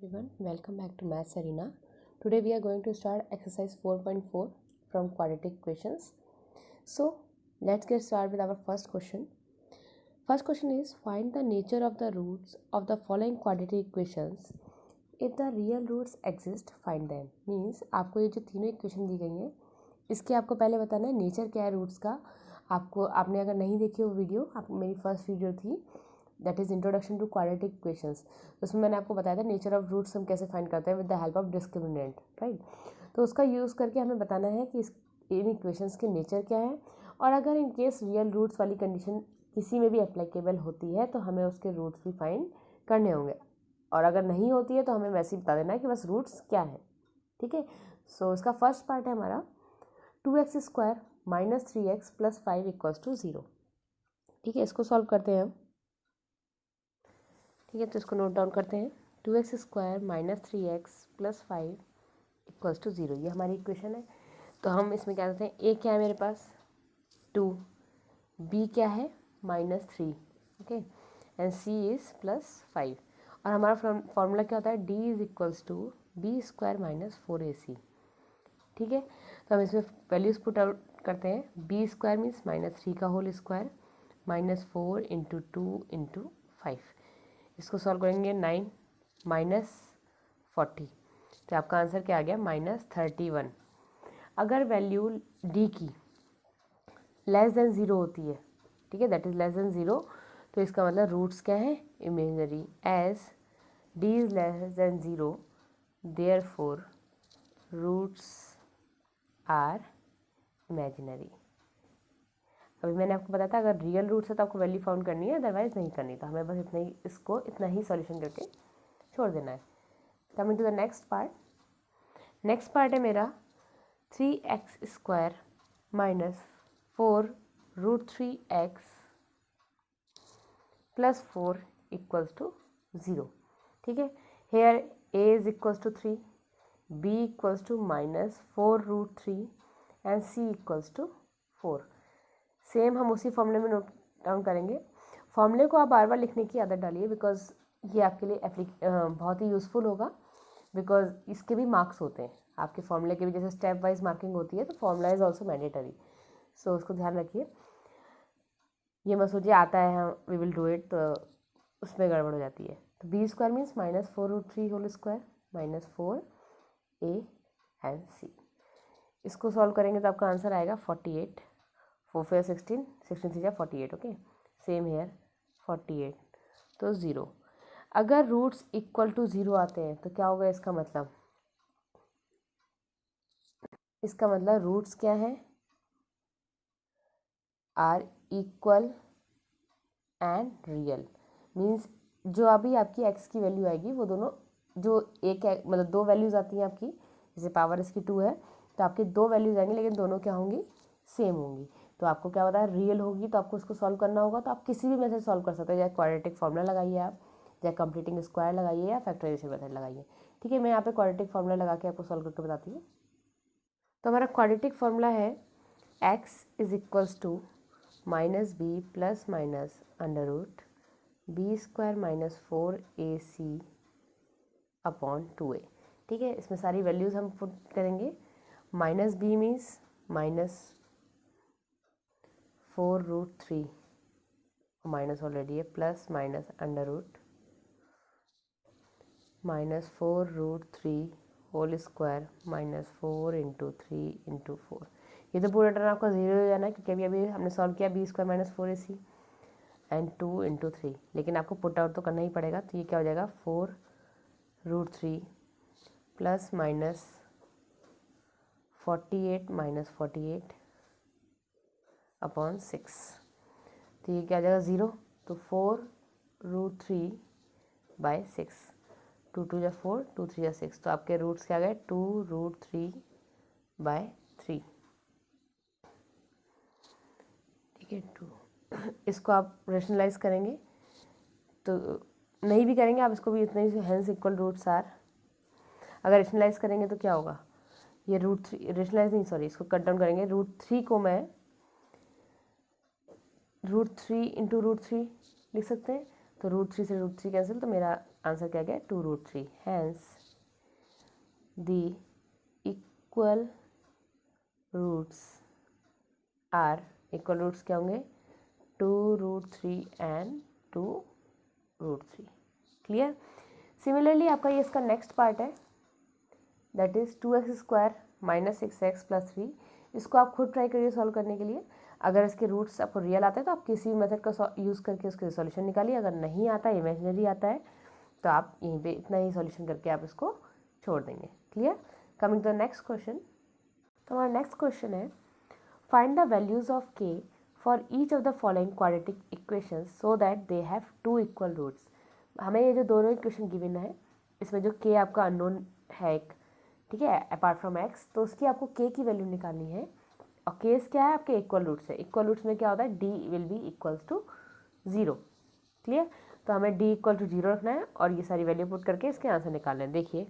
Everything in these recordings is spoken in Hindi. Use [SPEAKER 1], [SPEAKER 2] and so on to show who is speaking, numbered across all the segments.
[SPEAKER 1] everyone, welcome back to Maths Arena. Today we are going to start exercise 4.4 from quadratic equations. So let's get started with our first question. First question is, find the nature of the roots of the following quadratic equations. If the real roots exist, find them. Means आपको ये जो तीनों इक्वेशन दी गई हैं इसके आपको पहले बताना है नेचर क्या है रूट्स का. आपने अगर नहीं देखी हो वीडियो, मेरी फर्स्ट वीडियो थी that is introduction to quadratic equations, उसमें मैंने आपको बताया था नेचर ऑफ रूट्स हम कैसे फाइंड करते हैं with the help of discriminant, right. तो उसका यूज़ करके हमें बताना है कि इन इक्वेशंस के नेचर क्या है, और अगर इन केस रियल रूट्स वाली कंडीशन किसी में भी अप्लीकेबल होती है तो हमें उसके रूट्स भी फाइंड करने होंगे, और अगर नहीं होती है तो हमें वैसे ही बता देना है कि बस रूट्स क्या है. ठीक है. सो इसका फर्स्ट पार्ट है हमारा 2x² - 3x + 5 = 0. ठीक है, इसको सॉल्व करते हैं हम. ठीक है, तो इसको नोट डाउन करते हैं. 2x² - 3x + 5 = 0. ये हमारी इक्वेशन है. तो हम इसमें क्या करते हैं, a क्या है मेरे पास 2, b क्या है -3, ओके, एंड c इज़ +5. और हमारा फॉर्मूला क्या होता है, d = b² - 4ac. ठीक है. तो हम इसमें वैल्यूज़ पुट आउट करते हैं. b² मीन्स -3 का होल स्क्वायर -4 × 2 × 5. इसको सॉल्व करेंगे 9 - 40, तो आपका आंसर क्या आ गया -31. अगर वैल्यू d की <0 होती है, ठीक है, दैट इज़ <0, तो इसका मतलब रूट्स क्या है, imaginary. As d is <0, therefore roots are imaginary. अभी मैंने आपको बताया था अगर रियल रूट्स है तो आपको वैल्यू फाउंड करनी है, अदरवाइज नहीं करनी. तो हमें बस इतना ही सॉल्यूशन करके छोड़ देना है. Coming to the next part. Next part है मेरा 3x² - 4 √3x + 4 = 0. ठीक है. Here a is equals to 3, b equals to -4 √3 and c equals to 4. Same हम उसी फॉर्मूले में नोट डाउन करेंगे. फॉर्मूले को आप बार बार लिखने की आदत डालिए, बिकॉज ये आपके लिए बहुत ही यूज़फुल होगा, बिकॉज इसके भी मार्क्स होते हैं. आपके फॉर्मूले के भी जैसे स्टेप वाइज मार्किंग होती है, तो फॉर्मूला इज़ ऑल्सो मैंडेटरी. सो उसको ध्यान रखिए. ये मत सोचिए आता है हम वी विल डू इट, तो उसमें गड़बड़ हो जाती है. तो b² means -4 √3 whole square -4a and c. इसको सॉल्व करेंगे तो आपका आंसर आएगा 48. 4 4 16, 16 3 48. ओके, सेम हेयर 48, तो 0. अगर रूट्स इक्वल टू 0 आते हैं तो क्या होगा, इसका मतलब रूट्स क्या है, are equal and real. Means जो अभी आपकी x की वैल्यू आएगी वो दोनों जो एक मतलब दो वैल्यूज़ आती हैं आपकी, जैसे पावर इसकी 2 है तो आपकी दो वैल्यूज़ आएंगी, लेकिन दोनों क्या होंगी, सेम होंगी. तो आपको क्या होता है, रियल होगी तो आपको इसको सॉल्व करना होगा. तो आप किसी भी मेथड सॉल्व कर सकते हो, चाहे क्वाड्रेटिक फार्मूला लगाइए आप, चाहे कंप्लीटिंग स्क्वायर लगाइए, या फैक्टराइजेशन मेथड लगाइए. ठीक है, मैं यहाँ पे क्वाड्रेटिक फार्मूला लगा के आपको सॉल्व करके बताती हूँ. तो हमारा क्वाड्रेटिक फार्मूला है x is equals to -b + √b² - 4ac upon 2a. ठीक है, इसमें सारी वैल्यूज़ हम पुट करेंगे. -b मीन्स -4 √3, माइनस ऑलरेडी है, प्लस -4 √3 होल स्क्वायर -4 × 3 × 4. ये तो पूरा टर्म आपका 0 हो जाना है, क्योंकि अभी हमने सॉल्व किया b² - 4ac एंड 2 × 3, लेकिन आपको पुट आउट तो करना ही पड़ेगा. तो ये क्या हो जाएगा, 4 √3 प्लस -48 - 48 अपॉन 6. तो ये क्या आ जाएगा 0. तो 4 √3/6, 2 2 जा 4, 2 3 जा 6. तो आपके रूट्स क्या गए, 2 √3/3. ठीक है, 2. इसको आप रेशनलाइज करेंगे तो नहीं भी करेंगे आप इसको भी इतना ही, हेंस इक्वल रूट्स आर. अगर रेशनलाइज करेंगे तो क्या होगा, ये √3 रेशनलाइज नहीं, सॉरी, इसको कट डाउन करेंगे. √3 को मैं √3 × √3 लिख सकते हैं, तो √3 से √3 कैंसिल, तो मेरा आंसर क्या गया 2√3। Hence the equal roots are, equal roots क्या होंगे 2√3 एंड 2√3। क्लियर। सिमिलरली आपका ये इसका नेक्स्ट पार्ट है, दैट इज़ 2x² - 6x + 3। इसको आप खुद ट्राई करिए सॉल्व करने के लिए। अगर इसके रूट्स आपको रियल आता है तो आप किसी भी मेथड का यूज़ करके उसके सॉल्यूशन निकालिए। अगर नहीं आता, इमेजिनरी आता है, तो आप यहीं पे इतना ही सॉल्यूशन करके आप इसको छोड़ देंगे। Clear. Coming to the next question. तो हमारा नेक्स्ट क्वेश्चन है, find the values of k for each of the following quadratic equations so that they have 2 equal roots. हमें ये जो दोनों इक्वेशन गिवन है, इसमें जो k आपका अननोन है एक, ठीक है, अपार्ट फ्रॉम x, तो उसकी आपको k की वैल्यू निकालनी है। और केस क्या है आपके इक्वल रूट्स है। इक्वल रूट्स में क्या होता है, d will be equals to 0। Clear. तो हमें d इक्वल टू 0 रखना है और ये सारी वैल्यू पुट करके इसके आंसर निकालना है। देखिए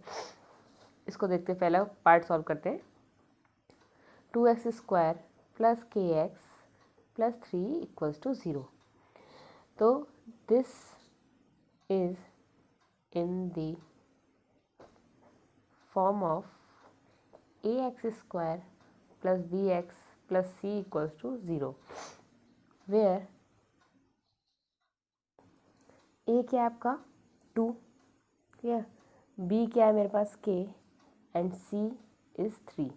[SPEAKER 1] इसको देखते हैं, पहला पार्ट सॉल्व करते हैं। 2x² + kx + 3 = 0। तो this is in the form of ax² + bx + c = 0, where a क्या है आपका 2, ठीक है, b क्या है मेरे पास k एंड c इज़ 3।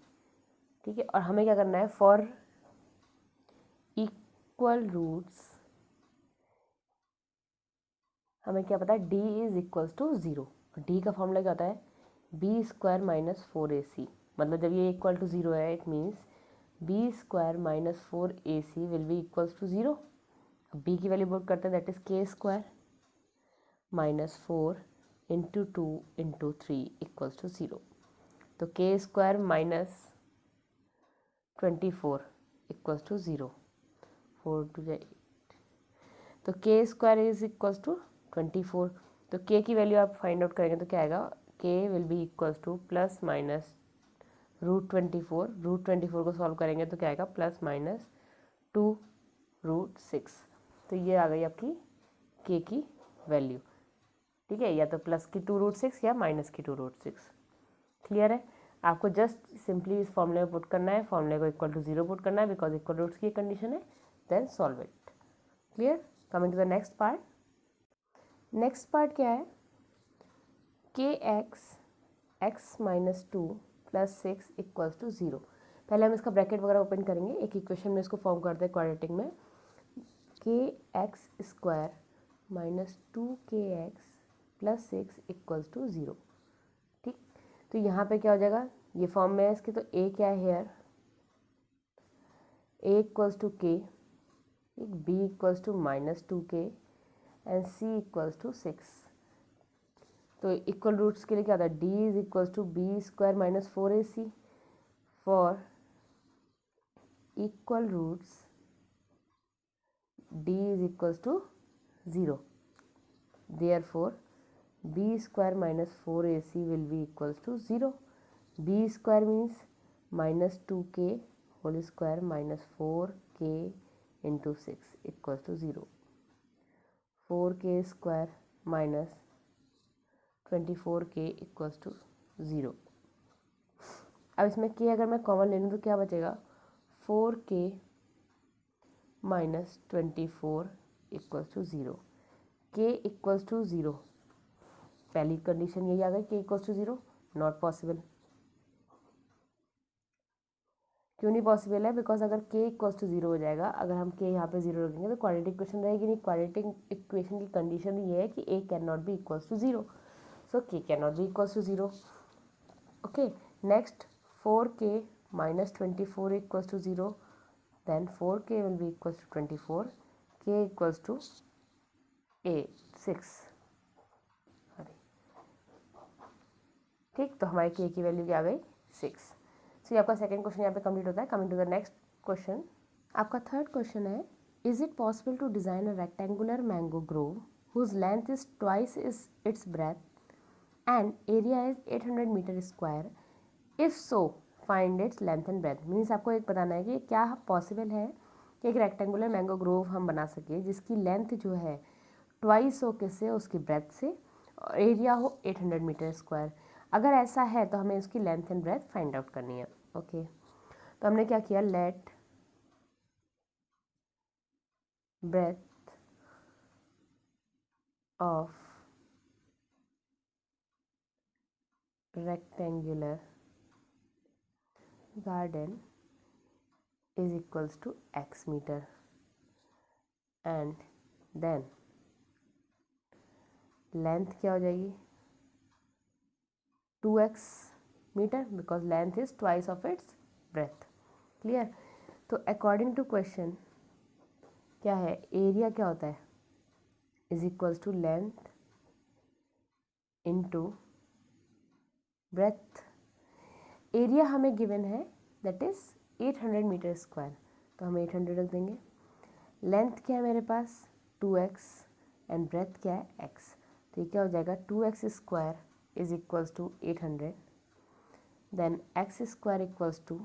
[SPEAKER 1] ठीक है, और हमें क्या करना है, फॉर इक्वल रूट्स हमें क्या पता है, d is equals to 0। d का फॉर्मूला क्या होता है, b² - 4ac। मतलब जब ये इक्वल टू 0 है, it means b² - 4ac will be equals to 0। अब b की वैल्यू पुट करते हैं, दैट इज k² - 4 × 2 × 3 = 0। तो k² - 24 = 0। 4 × 2 = 8। तो k² इज इक्वल्स टू 24। तो k की वैल्यू आप फाइंड आउट करेंगे तो क्या आएगा, k will be equals to ±√24। √24 को सॉल्व करेंगे तो क्या आएगा, +-2√6। तो ये आ गई आपकी k की वैल्यू। ठीक है, या तो प्लस की 2√6 या माइनस की 2√6। क्लियर है। आपको जस्ट सिंपली इस फॉर्मूले में पुट करना है, फॉर्मूले को इक्वल टू 0 पुट करना है बिकॉज इक्वल रूट्स की कंडीशन है, then solve it. Clear. Coming to the next part. Next part क्या है, kx x - 2 + 6 = 0। पहले हम इसका ब्रैकेट वगैरह ओपन करेंगे, एक इक्वेशन में इसको फॉर्म करते हैं क्वाड्रेटिक में। kx² - 2kx + 6 = 0। ठीक, तो यहाँ पे क्या हो जाएगा, ये फॉर्म में है इसके, तो a क्या है here, a = k, b = -2k and c = 6। तो इक्वल रूट्स के लिए क्या होता है, d is equals to b² - 4ac। For equal roots d is equals to 0, therefore b² - 4ac will be equals to 0। b² means -2k whole square -4k × 6 = 0। 4k² - 24k = 0। अब इसमें k अगर मैं कॉमन ले लूँ तो क्या बचेगा, 4k - 24 = 0। k = 0, पहली कंडीशन यही आ गई, k = 0, नॉट पॉसिबल। क्यों नहीं पॉसिबल है, बिकॉज अगर k = 0 हो जाएगा, अगर हम k यहाँ पे 0 रखेंगे तो क्वाड्रेटिक इक्वेशन रहेगी नहीं। क्वाड्रेटिक इक्वेशन की कंडीशन ये है कि a can not be equals to 0, so k can not be equals to 0। Okay, next 4k - 24 = 0, then 4k will be equals to 24, k equals to 6। ठीक, तो हमारे k की वैल्यू क्या आ गई, 6। सो ये आपका सेकंड क्वेश्चन यहाँ पे कंप्लीट होता है। Coming to the next question, आपका थर्ड क्वेश्चन है, is it possible to design a rectangular mango grove whose length is twice is its breadth and area is 800 metre square, if so find its length and breadth. Means आपको एक बताना है कि क्या पॉसिबल है कि एक रेक्टेंगुलर मैंगो ग्रोव हम बना सके जिसकी लेंथ जो है ट्वाइस हो किससे, उसकी ब्रेथ से, और एरिया हो 800 मीटर स्क्वायर। अगर ऐसा है तो हमें उसकी length and breadth find out करनी है। ओके, तो हमने क्या किया, let breadth of rectangular garden is equals to x meter, and then length क्या हो जाएगी 2x metre, because length is twice of its breadth. Clear. तो अकॉर्डिंग टू क्वेश्चन क्या है, एरिया क्या होता है, is equals to length into breadth. Area हमें गिवन है दैट इज 800 मीटर स्क्वायर, तो हम 800 रख देंगे। लेंथ क्या है मेरे पास 2x एंड ब्रेथ क्या है x, तो ये क्या हो जाएगा 2x square is equals to 800, then x square equals to,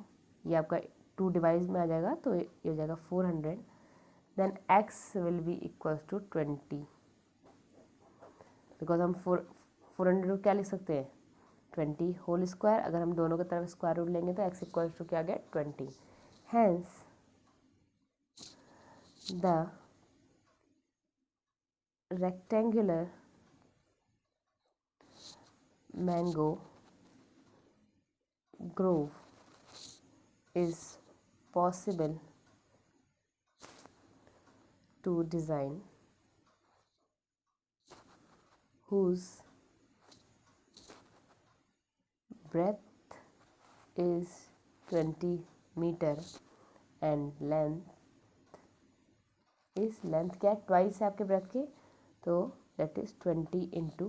[SPEAKER 1] ये आपका 2 डिवाइस में आ जाएगा तो ये हो जाएगा 400, then x will be equals to 20, because हम 400 को क्या लिख सकते हैं 20 होल स्क्वायर, अगर हम दोनों की तरफ स्क्वायर रूट लेंगे तो x इक्वल्स टू क्या आ गया 20। Hence the rectangular mango grove is possible to design whose breadth is 20 meter and length क्या है ट्वाइस है आपके ब्रेथ के, तो that is 20 into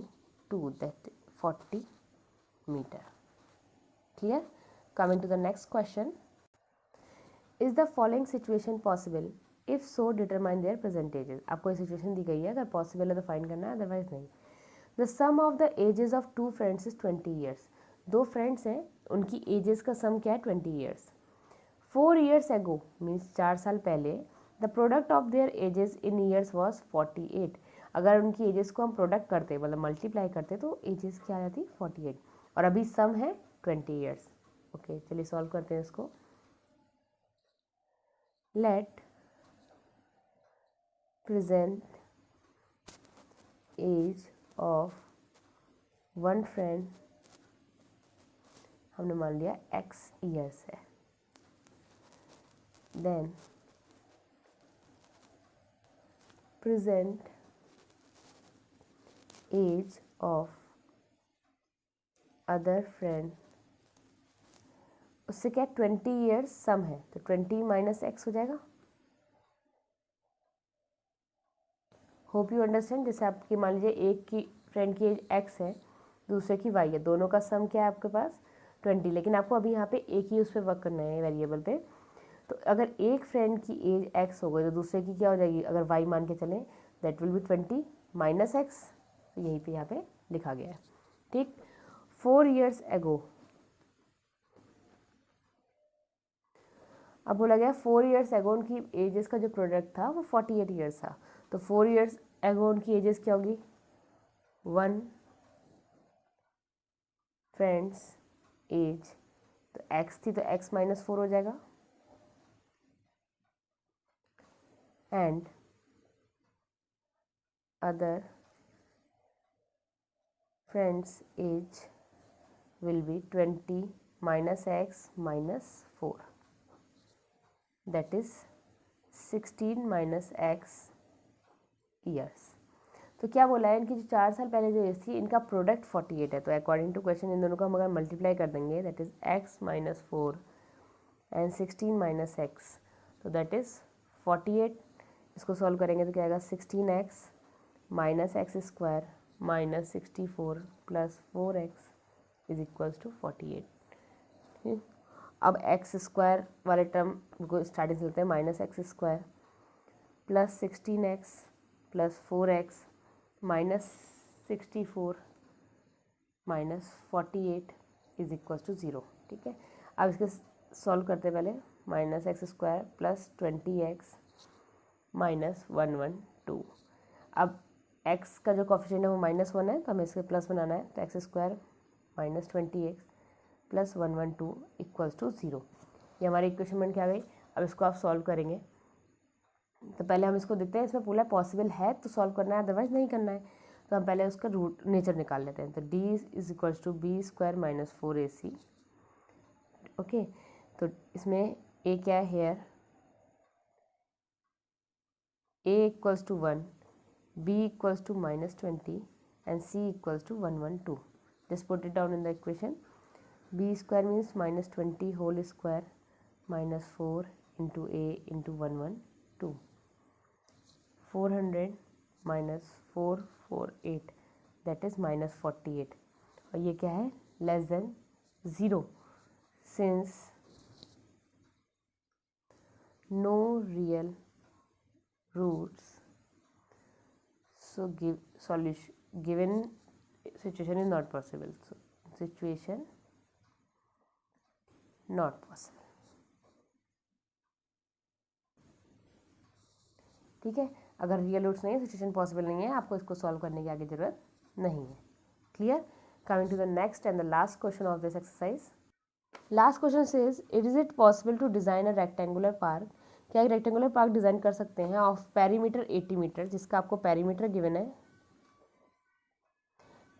[SPEAKER 1] 2 that 40 metre. Clear. Coming to the next question, is the following situation possible, if so determine their percentages. आपको ये सिचुएशन दी गई है, अगर पॉसिबल है तो फाइंड करना है, अदरवाइज नहीं। The sum of the ages of 2 friends is 20 years. 2 friends हैं, उनकी एजेस का सम क्या है 20 ईयर्स। 4 ईयर्स एगो मीन्स 4 साल पहले the product of their edges in years was 48। अगर उनकी एजेस को हम प्रोडक्ट करते मतलब मल्टीप्लाई करते तो एजेस क्या आ जाती 48, और अभी सम है 20 ईयर्स। ओके, चलिए सॉल्व करते हैं इसको। Let present age of one friend, हमने मान लिया x ईयर्स है, then present age of other friend, उससे क्या 20 ईयर्स सम है तो 20 माइनस x हो जाएगा। Hope you understand. जैसे आपकी मान लीजिए एक की फ्रेंड की एज x है, दूसरे की y है, दोनों का सम क्या है आपके पास 20, लेकिन आपको अभी यहाँ पे एक ही उस पर वर्क करना है वेरिएबल पे। तो अगर एक फ्रेंड की एज x हो गई तो दूसरे की क्या हो जाएगी, अगर y मान के चलें that will be 20 minus x, तो यहीं पे यहाँ पे लिखा गया है। ठीक। 4 ईयर्स एगो, अब बोला गया 4 ईयर्स एगो उनकी एजेस का जो प्रोडक्ट था वो 48 ईयर्स था, तो 4 ईयर्स एगो उनकी एजेस क्या होगी 1 फ्रेंड्स एज, तो x थी तो x माइनस 4 हो जाएगा, and other friends age will be 20 minus x minus 4, that is 16 minus x years। तो क्या बोला है, इनकी जो 4 साल पहले जो एज थी इनका प्रोडक्ट 48 है, तो अकॉर्डिंग टू क्वेश्चन इन दोनों को हम अगर मल्टीप्लाई कर देंगे that is x minus 4 and 16 minus x, तो दैट इज़ 48। इसको सॉल्व करेंगे तो क्या आएगा 16x minus x square minus 64 plus 4x is equals to 48। अब एक्स स्क्वायर वाले टर्म को स्टार्टिंग से लेते हैं, minus x square plus 16x plus 4x minus 64 minus 48 is equals to 0। ठीक है, अब इसके सॉल्व करते पहले, minus x square plus 20x minus 112। अब एक्स का जो कोफिशिएंट है वो -1 है, तो हमें इसके प्लस बनाना है, तो x square minus 20x plus 112 equals to 0। ये हमारी इक्वेशन बन के आ गई। अब इसको आप सॉल्व करेंगे, तो पहले हम इसको देखते हैं इसमें पूरा पॉसिबल है तो सॉल्व करना है, अदरवाइज नहीं करना है। तो हम पहले उसका रूट नेचर निकाल लेते हैं। तो d is equals to B square minus 4ac। Okay, तो इसमें a क्या है here, a equals to 1, b equals to -20 and c equals to 112। Just put it down in the equation. b square means -20 whole square -4 into a into 112, 400 minus 448 that is -48। और ये क्या है, less than 0 since no real roots, so given situation is not possible, so situation not possible। ठीक है, अगर रियल रूट्स नहीं है, सिचुएशन पॉसिबल नहीं है, आपको इसको सॉल्व करने की आगे जरूरत नहीं है। Clear? Coming to the next and the last question of this exercise. Last question says is it possible to design a rectangular park. क्या एक रेक्टेंगुलर पार्क डिजाइन कर सकते हैं ऑफ पेरीमीटर 80 मीटर, जिसका आपको पेरीमीटर गिवन है,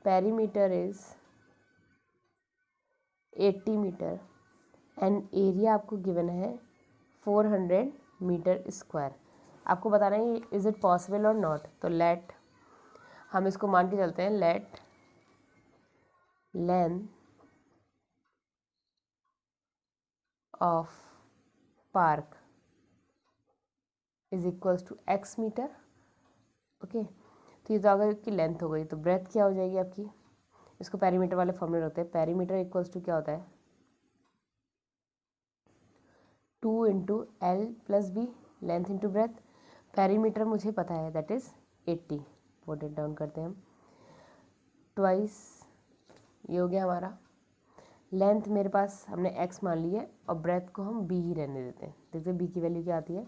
[SPEAKER 1] perimeter is 80 metre and area आपको गिवन है 400 मीटर स्क्वायर। आपको बताना है इज इट पॉसिबल और नॉट। तो लेट, हम इसको मान के चलते हैं, let length of park is equals to x metre. Okay, तो ये तो अगर इसकी लेंथ हो गई, तो ब्रेथ क्या हो जाएगी आपकी, इसको पेरीमीटर वाले फॉर्मूले होते हैं। पेरीमीटर इक्वल्स टू क्या होता है, 2 into L plus B, length into breadth. Perimeter मुझे पता है that is 80, put it down करते हैं हम, ट्वाइस, ये हो गया हमारा। लेंथ मेरे पास हमने x मान ली है और ब्रेथ को हम b ही रहने देते हैं। देखते हैं b की वैल्यू क्या आती है,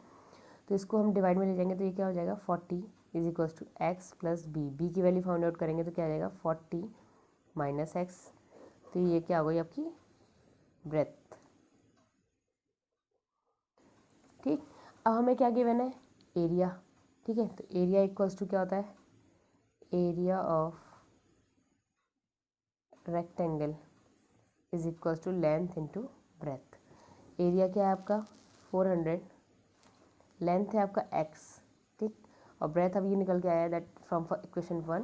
[SPEAKER 1] तो इसको हम डिवाइड में ले जाएंगे, तो ये क्या हो जाएगा 40 is equals to x plus B. B की वैल्यू फाइंड आउट करेंगे तो क्या आ जाएगा 40 माइनस एक्स, तो ये क्या हो गई आपकी ब्रेथ। ठीक, अब हमें क्या गिवन है, एरिया। ठीक है, तो एरिया इक्वल्स टू क्या होता है, area of rectangle is equals to length into breadth. Area क्या है आपका 400, लेंथ है आपका x, ठीक, और ब्रेथ अब ये निकल के आया that from equation 1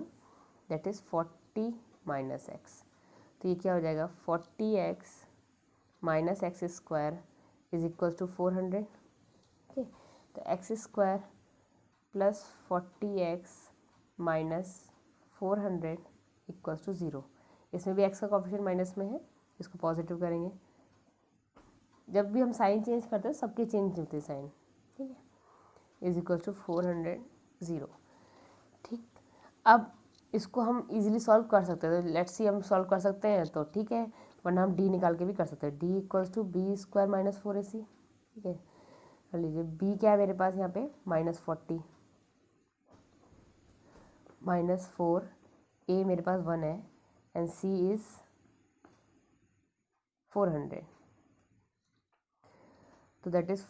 [SPEAKER 1] that is 40 minus x. तो ये क्या हो जाएगा 40x minus x square is equals to 400। Okay, तो x square plus 40x minus 400 equals to 0। इसमें भी x का कोफिशिएंट माइनस में है, इसको पॉजिटिव करेंगे। जब भी हम साइन चेंज करते हैं सबके चेंज होते हैं साइन, ठीक है, इज इक्वल टू 400 0। ठीक, अब इसको हम इजीली सॉल्व कर सकते हैं, तो लेट्स सी हम सॉल्व कर सकते हैं तो ठीक है, वरना हम d निकाल के भी कर सकते हैं। d equals to B square minus 4ac। ठीक है, कर लीजिए, b क्या है मेरे पास यहाँ पे -40 माइनस 4, a मेरे पास 1 है एंड c इज़ 400, तो दैट इज़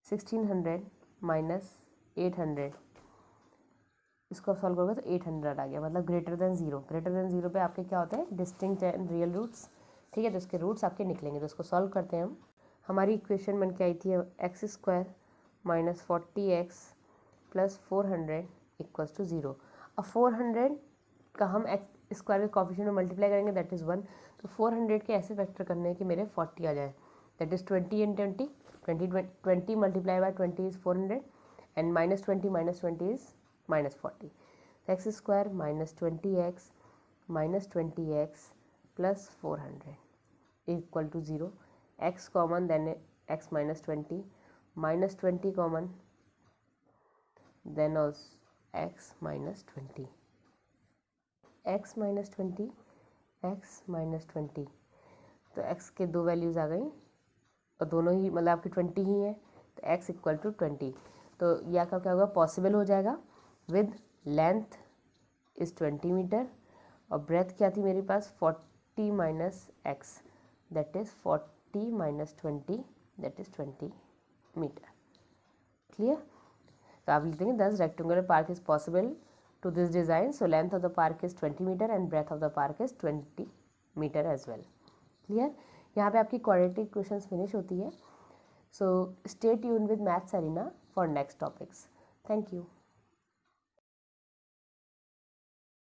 [SPEAKER 1] 1600 माइनस 800। इसको आप सॉल्व करोगे तो 800 आ गया, मतलब ग्रेटर देन 0। ग्रेटर देन 0 पे आपके क्या होते हैं, डिस्टिंक्ट एंड रियल रूट्स। ठीक है, तो इसके रूट्स आपके निकलेंगे, तो इसको सॉल्व करते हैं हम। हमारी इक्वेशन बन के आई थी x square minus 40x plus 400 equals to 0। अब 400 का हम एक्स स्क्वायर के कोफिशिएंट में मल्टीप्लाई करेंगे दैट इज़ 1। तो 400 के ऐसे फैक्टर करने हैं कि मेरे 40 आ जाए, that is 20 in 20, 20 multiply by 20 is 400 and -20 is -40। तो x square minus 20x plus 400 equal to 0। X common, then x -20, -20 common, then also x -20, x -20, तो एक्स के दो वैल्यूज़ आ गई और दोनों ही मतलब आपकी 20 ही है, तो एक्स इक्वल टू 20। तो यह आपका क्या होगा, पॉसिबल हो जाएगा विद लेंथ इज़ 20 मीटर और ब्रेथ क्या थी मेरे पास 40 minus x that is 40 minus 20 that is 20 metre. Clear? तो आप लिख देंगे this rectangular park is possible to this design, so length of the park is 20 meter and breadth of the park is 20 meter as well. Clear? यहाँ पे आपकी quadratic questions finish होती है. So stay tuned with Maths Arena for next topics. Thank you.